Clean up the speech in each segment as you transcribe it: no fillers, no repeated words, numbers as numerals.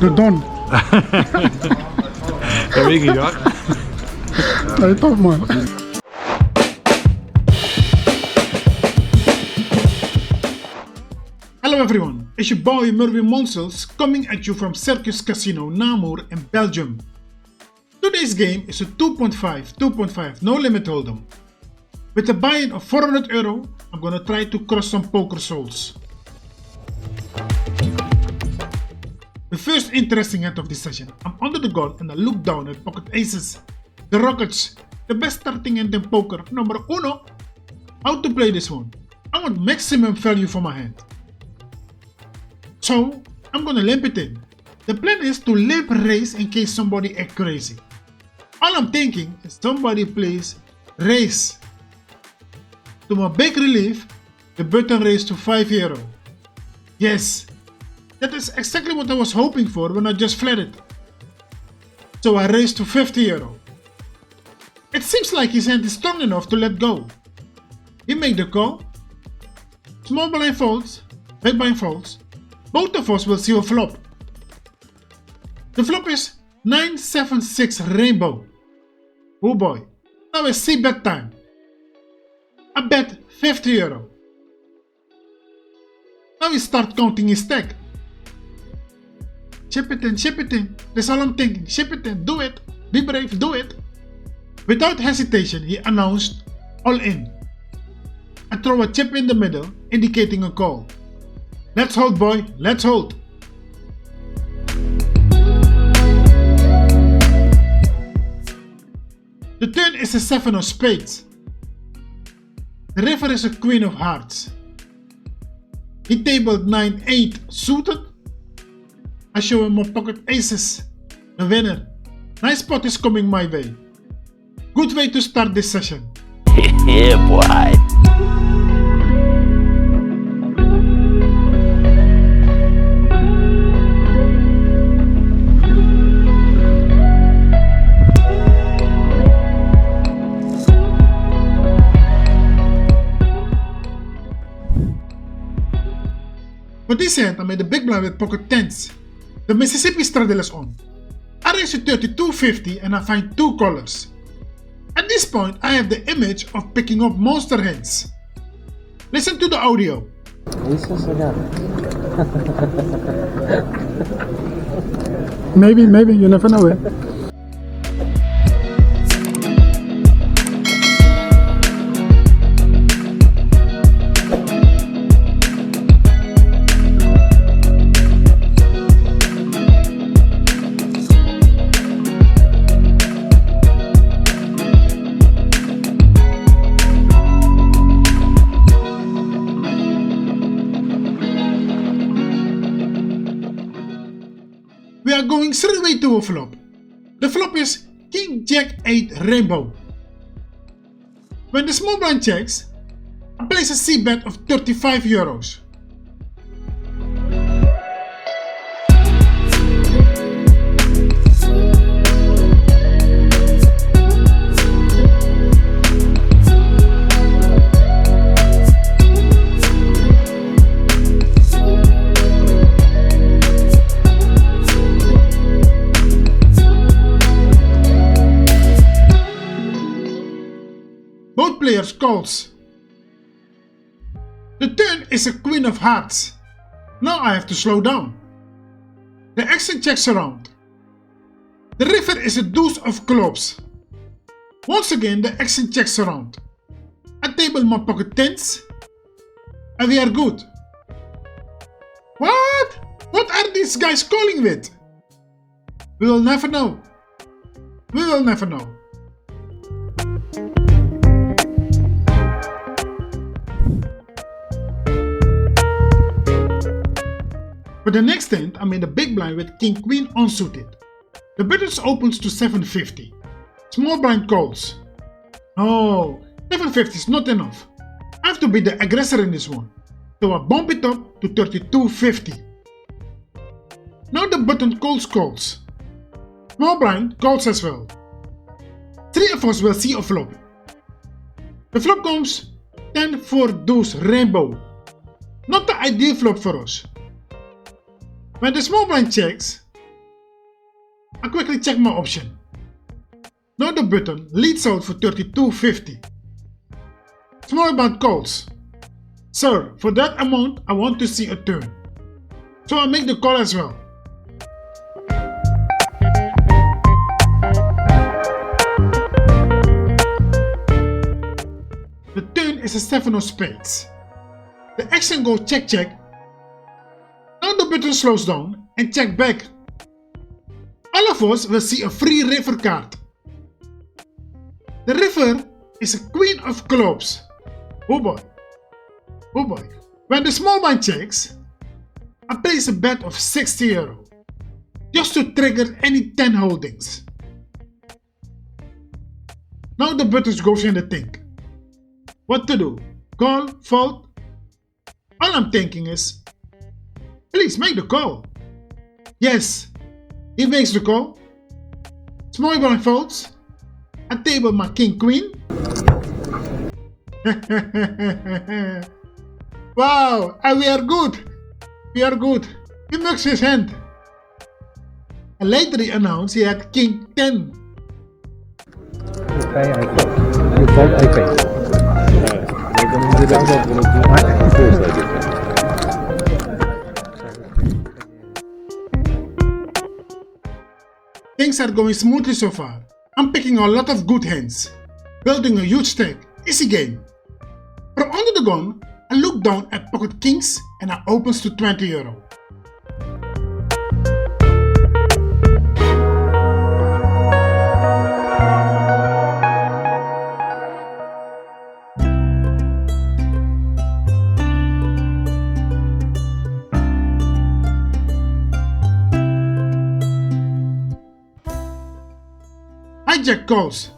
De Don. Dat weet ik niet hoor. Nee, toch man. Hello everyone, it's your boy Murwin Monsels coming at you from Circus Casino Namur in Belgium. Today's game is a 2.5 no limit hold'em. With a buy-in of €400, I'm gonna try to cross some poker souls. The first interesting hand of this session, I'm under the gun and I look down at pocket aces. The Rockets, the best starting hand in poker, number uno. How to play this one? I want maximum value for my hand. So, I'm gonna limp it in. The plan is to limp raise in case somebody act crazy. All I'm thinking is somebody plays raise. To my big relief, the button raised to €5. Yes, that is exactly what I was hoping for when I just flatted. So I raised to €50. It seems like his hand is strong enough to let go. He made the call. Small blind folds, big blind folds. Both of us will see a flop. The flop is 9-7-6 rainbow. Oh boy, now it's c-bet time. I bet €50. Now we start counting his stack. Chip it in, that's all I'm thinking. Chip it in, do it, be brave, do it. Without hesitation, he announced all in. I throw a chip in the middle, indicating a call. Let's hold, boy, let's hold. The turn is a 7 of spades. The river is a queen of hearts. He tabled 9-8 suited. I show him my pocket aces. The winner. Nice spot is coming my way. Good way to start this session. Yeah, boy. For this hand, I made a big blind with pocket tens. The Mississippi straddle is on. I raise to 32.50 and I find two colors. At this point, I have the image of picking up monster hands. Listen to the audio. Maybe, you never know it. We are going straight away to a flop. The flop is King Jack 8 rainbow. When the small blind checks, I place a c-bet of €35. Both players calls. The turn is a queen of hearts. Now I have to slow down. The action checks around. The river is a deuce of clubs. Once again the action checks around. I table my pocket tens and we are good. What? What are these guys calling with? We will never know. We will never know. For the next hand, I made a big blind with King Queen unsuited. The buttons opens to 750. Small blind calls. No, 750 is not enough. I have to be the aggressor in this one. So I bump it up to 3250. Now the button calls. Small blind calls as well. Three of us will see a flop. The flop comes 10-4 deuce rainbow. Not the ideal flop for us. When the small blind checks, I quickly check my option. Now the button leads out for 32.50. Small blind calls. Sir, for that amount I want to see a turn. So I make the call as well. The turn is a 7 of spades. The action goes check check. Now the button slows down and check back. All of us will see a free river card. The river is a queen of clubs. Oh boy. Oh boy. When the small blind checks, I place a bet of 60 euro. Just to trigger any 10 holdings. Now the buttons goes in the think. What to do? Call? Fold? All I'm thinking is, please make the call. Yes, he makes the call. Small blind folds. I table my king queen. Wow, and we are good. We are good. He makes his hand. And later he announced he had king 10. You pay, I pay. You fold, I pay. Things are going smoothly so far. I'm picking a lot of good hands. Building a huge stack. Easy game. From under the gun, I look down at pocket kings and I opens to 20 euro. Hijack calls.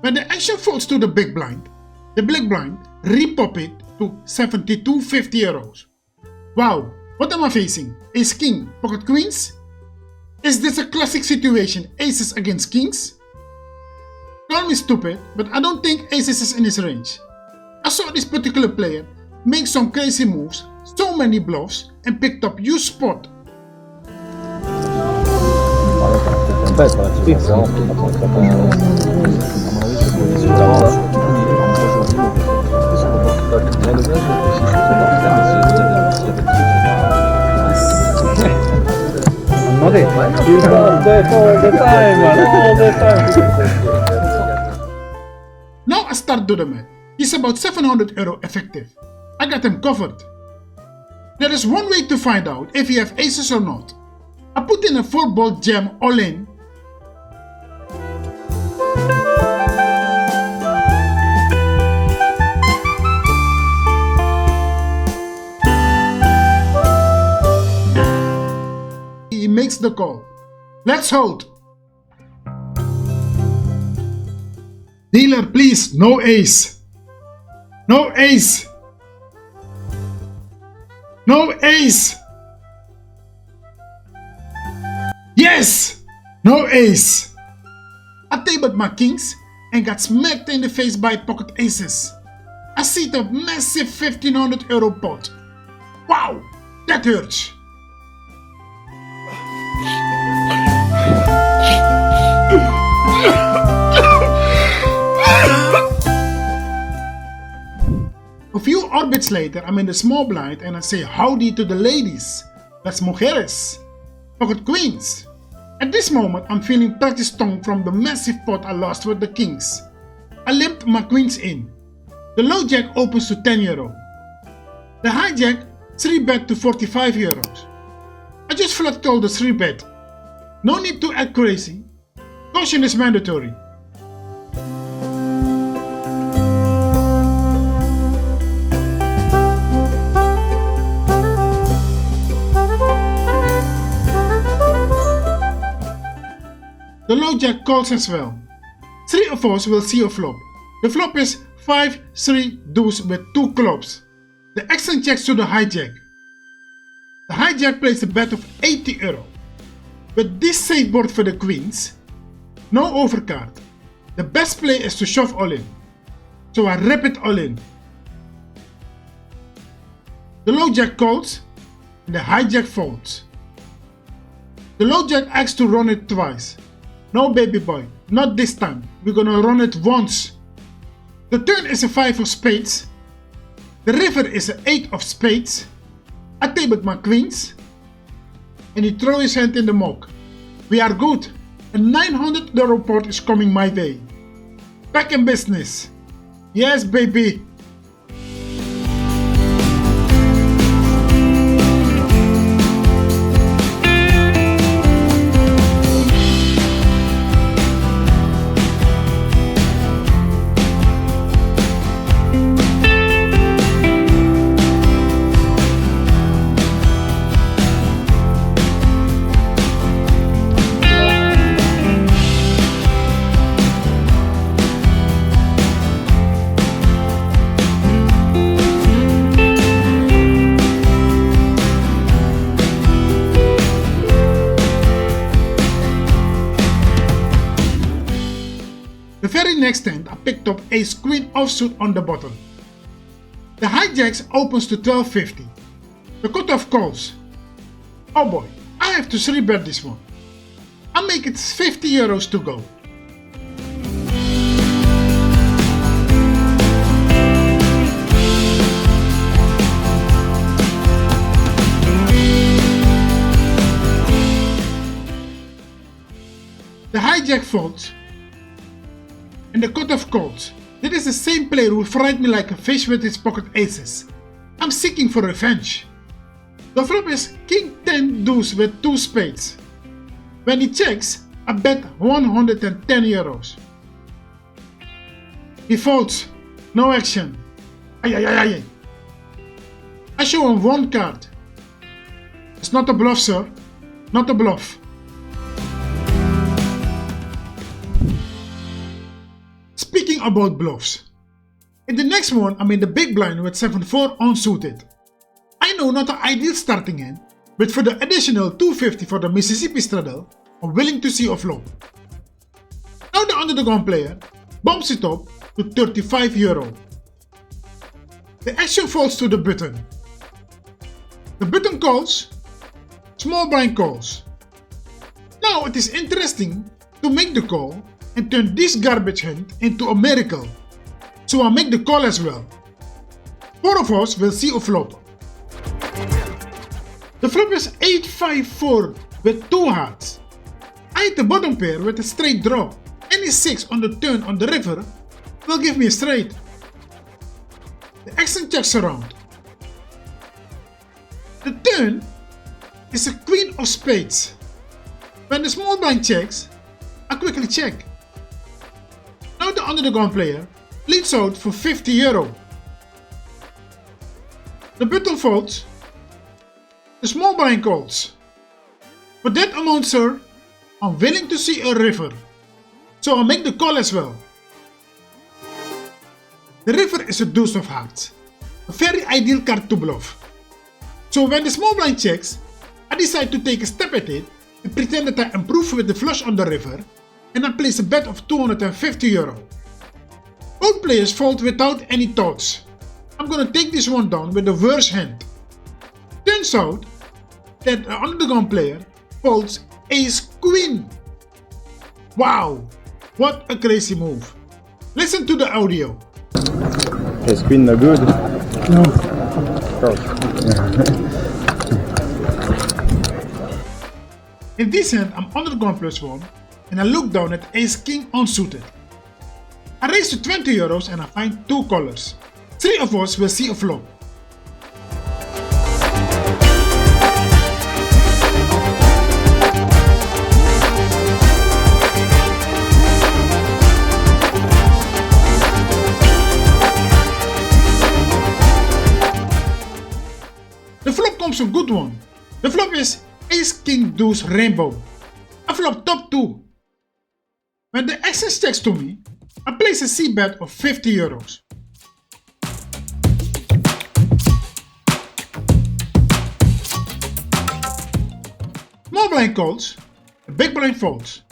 When the action falls to the big blind repop it to 72.50 euros. Wow, what am I facing? Ace king, pocket queens? Is this a classic situation, aces against kings? Call me stupid, but I don't think aces is in his range. I saw this particular player make some crazy moves, so many bluffs, and picked up huge spot. Now I start do the math. He's about 700 euro effective. I got him covered. There is one way to find out if he have aces or not. I put in a 4-ball jam all in. He makes the call. Let's hold. Dealer, please, no ace. No ace. No ace. Yes! No ace. I tabled my kings and got smacked in the face by pocket aces. I see the massive 1500 euro pot. Wow, that hurts. A few orbits later, I'm in the small blind and I say howdy to the ladies. Las mujeres. Pocket queens. At this moment, I'm feeling practice tongue from the massive pot I lost with the kings. I limped my queens in. The low jack opens to 10 euro. The high jack 3-bet to 45 euros. I just flat call the 3-bet. No need to act crazy. Caution is mandatory. The low jack calls as well. 3 of us will see a flop. The flop is 5-3 deuce with 2 clubs. The action checks to the hijack. The hijack plays a bet of 80 euro. With this safe board for the queens, no overcard. The best play is to shove all in. So I rip it all in. The low jack calls and the hijack folds. The low jack asks to run it twice. No baby boy, not this time. We're gonna run it once. The turn is a 5 of spades. The river is an 8 of spades. I tabled my queens. And he throws his hand in the mug. We are good. A 900 euro pot is coming my way. Back in business. Yes, baby. The very next hand I picked up ace queen offsuit on the bottom. The hijacks opens to 1250. The cutoff calls. Oh boy, I have to 3-bet this one. I make it 50 euros to go. The hijack folds. And the cutoff calls. This is the same player who fried me like a fish with his pocket aces. I'm seeking for revenge. The flop is king 10 deuce with 2 spades. When he checks, I bet 110 euros. He folds. No action. Ay. I show him 1 card. It's not a bluff, sir. Not a bluff. Speaking about bluffs. In the next one, I'm in the big blind with 7-4 unsuited. I know not the ideal starting hand, but for the additional 250 for the Mississippi straddle, I'm willing to see a flop. Now the under the gun player bumps it up to 35 euro. The action falls to the button. The button calls, small blind calls. Now it is interesting to make the call and turn this garbage hand into a miracle. So I make the call as well. 4 of us will see a flop. The flop is 8-5-4 with 2 hearts. I hit the bottom pair with a straight draw. Any 6 on the turn on the river will give me a straight. The action checks around. The turn is a queen of spades. When the small blind checks, I quickly check. Now the under the gun player leads out for 50 euro. The button folds. The small blind calls. For that amount, sir, I'm willing to see a river. So I'll make the call as well. The river is a deuce of hearts. A very ideal card to bluff. So when the small blind checks, I decide to take a step at it and pretend that I improve with the flush on the river, and I place a bet of 250 euro. Both players fold without any thoughts. I'm gonna take this one down with the worst hand. Turns out that the under the gun player folds ace queen. Wow, what a crazy move. Listen to the audio. Ace queen no good. No. In this hand, I'm under the gun +1 and I look down at ace king unsuited. I raise to 20 euros and I find 2 colors. 3 of us will see a flop. The flop comes a good one. The flop is ace king deuce rainbow. I flop top 2. When the Acess checks to me, I place a c-bet of 50 euros. Small blind calls, the big blind folds.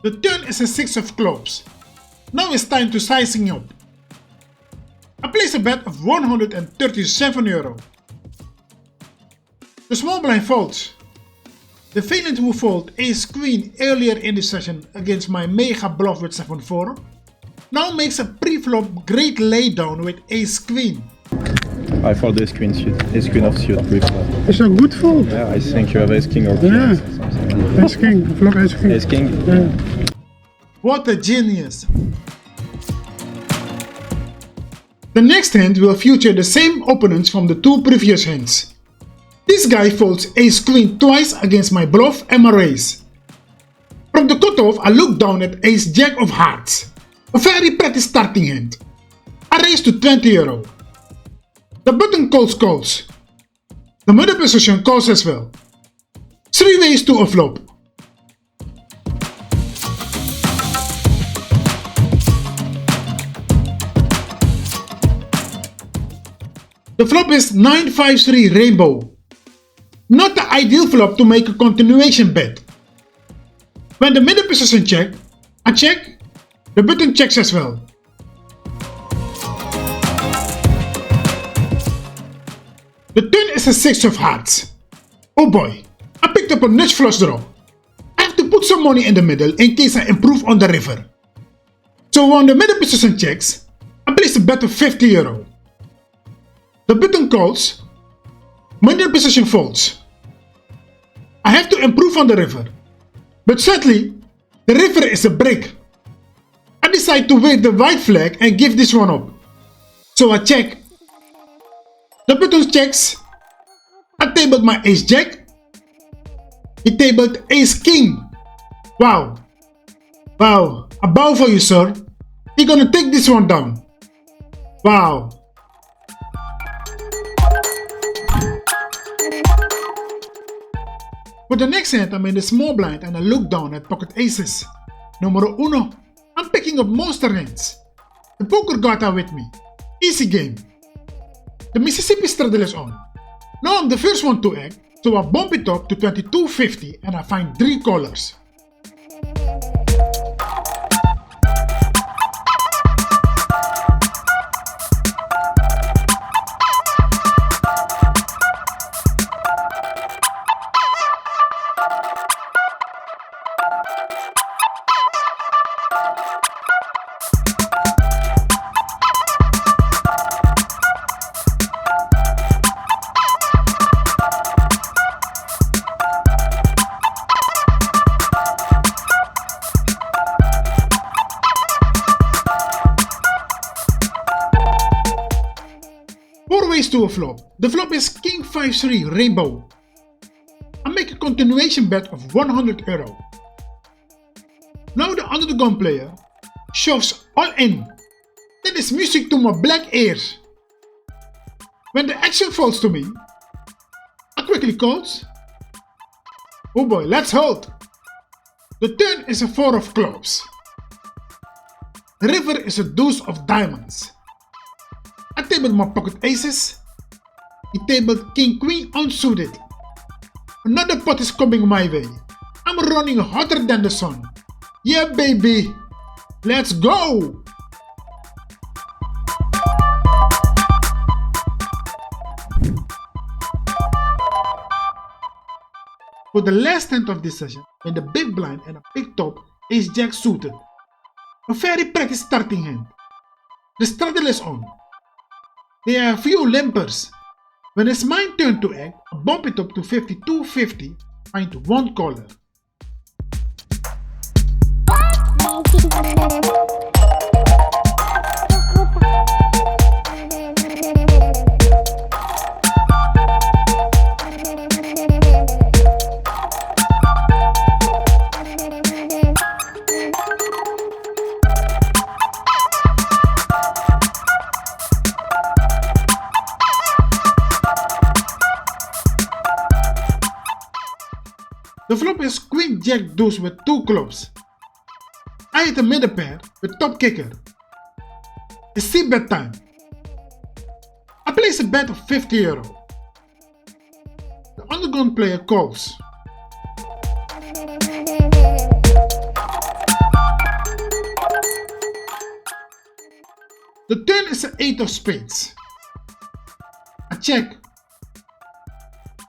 The turn is a 6 of clubs. Now it's time to sizing up. I place a bet of 137 euro. The small blind folds. The failant who folded ace queen earlier in the session against my mega bluff with 7-4 now makes a pre-flop great laydown with ace queen. I fold ace queen suit, ace queen of suit pre-flop. It's a good fold. Yeah, I think you have ace king or Yeah. king or something. Ace king, flop ace king. Ace king? Yeah. What a genius! The next hand will feature the same opponents from the two previous hands. This guy folds ace queen twice against my bluff and my raise. From the cutoff, I look down at ace jack of hearts, a very pretty starting hand. I raise to €20. The button calls. The middle position calls as well. 3 ways to a flop. The flop is 9-5-3 rainbow. Not the ideal flop to make a continuation bet. When the middle position check, I check, the button checks as well. The turn is a 6 of hearts. Oh boy, I picked up a nuts flush draw. I have to put some money in the middle in case I improve on the river. So when the middle position checks, I place a bet of €50. The button calls, middle position folds. I have to improve on the river, but sadly, the river is a break. I decide to wave the white flag and give this one up. So I check. The button checks. I tabled my ace jack. He tabled ace king. Wow. Wow. A bow for you, sir. You're gonna take this one down. Wow. For the next hand, I'm in the small blind and I look down at pocket aces. Numero uno. I'm picking up monster hands. The poker got out with me. Easy game. The Mississippi straddle is on. Now I'm the first one to act, so I bump it up to 22.50 and I find 3 callers. To a flop. The flop is King 5-3 rainbow. I make a continuation bet of €100. Now the under the gun player shoves all in. That is music to my black ears. When the action falls to me, I quickly calls. Oh boy, let's hold. The turn is a 4 of clubs. The river is a deuce of diamonds. I tabled my pocket aces. He tabled king queen unsuited. Another pot is coming my way. I'm running hotter than the sun. Yeah baby, let's go! For the last hand of this session, in the big blind and a big top, ace jack suited. A very pretty starting hand. The straddle is on. There are a few limpers. When it's my turn to act, I bump it up to 52.50, find 1 caller. The flop is queen jack deuce with 2 clubs. I hit a middle pair with top kicker. It's c-bet time. I place a bet of €50. The undergun player calls. The turn is an 8 of spades. I check.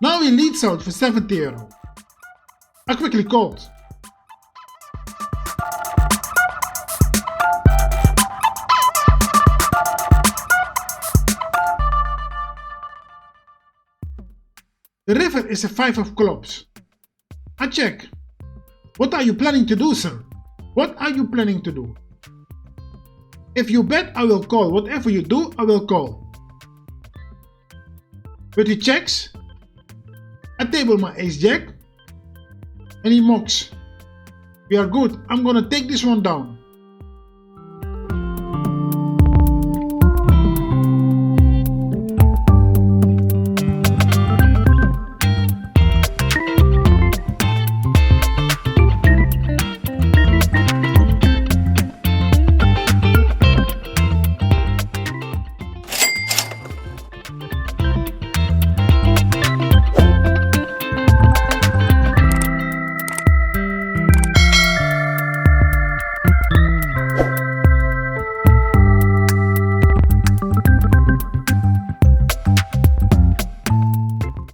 Now he leads out for 70 euro. I quickly called. The river is a 5 of clubs. I check. What are you planning to do, sir? What are you planning to do? If you bet, I will call. Whatever you do, I will call. But he checks. I table my ace jack. And he mocks. We are good. I'm gonna take this one down.